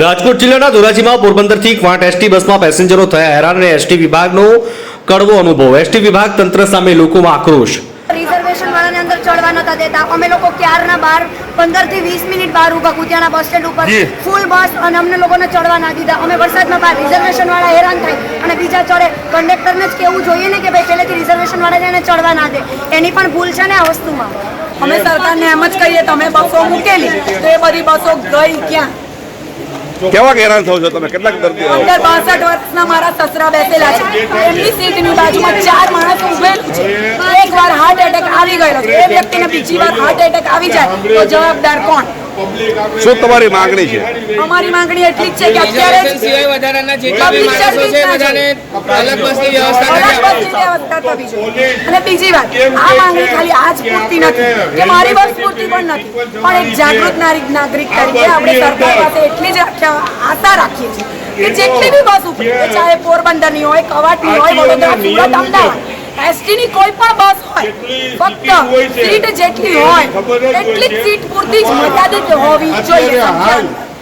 રાજકોટ જિલ્લાના ધોરાજીમાં પોરબંદરથી ક્વાંટ એસટી બસમાં પેસેન્જરો થયા હેરાન અને એસટી વિભાગનો કડવો અનુભવ। એસટી વિભાગ તંત્ર સામે લોકોમાં આક્રોશ। रिजर्वेशन वाला अंदर चढ़वा नता देता अमे लोग 15 થી 20 मिनिट बाहर उभा कुतियाना बस स्टेण्ड पर फूल बस અને અમને લોકોને ચડવા ના દીધા। અમે વરસાદમાં બહાર रिजर्वेशन वाला हैरान થાય અને બીજા ચડે। કંડક્ટરને જ કેવું જોઈએ ને કે ભાઈ પહેલેથી रिजर्वेशन वाला જેને ચડવા ના દે એની પણ ભૂલ છે ને આ વસ્તુમાં। અમે સરકારને એમ જ કહીએ તમે બસો મૂકેલી તો એ બધી બસો ગઈ ક્યાં? કેવા હેરાન થો છો તમે? કેટલાક દર્દીઓ? અંદર 62 વર્ષના મારા સસરા બેસેલા છે, એમની સીટની બાજુમાં 4 માણસ ઊભેલું છે। એકવાર હાર્ટ એટેક આવી ગયો છે, એ વ્યક્તિને બીજી વાર હાર્ટ એટેક આવી જાય તો જવાબદાર કોણ? શું તમારી માંગણી છે? અમારી માંગણી એટલી જ છે કે અત્યારે વધારાના જેટલા બી બસો છે બધાને અલગ બસની વ્યવસ્થા થવી જોઈએ। અને બીજી વાત, આ માંગણી ખાલી આજ પૂરતી નથી કે મારી બસ પૂરતી પણ નથી, પણ એક જાગૃત નાગરિક તરીકે આપણે સરકાર પાસે એટલી જ આશા રાખીએ છીએ કે જેટલી બી બસ ઉપડે, ચાહે પોરબંદરની હોય, કવાંટની હોય, વડોદરા, સુરત, અમદાવાદ, એસટીની કોઈ પણ બસ હોય, ફક્ત સીટ જેટલી હોય એટલી જ સીટ પૂરતી જ મર્યાદિત હોવી જોઈએ।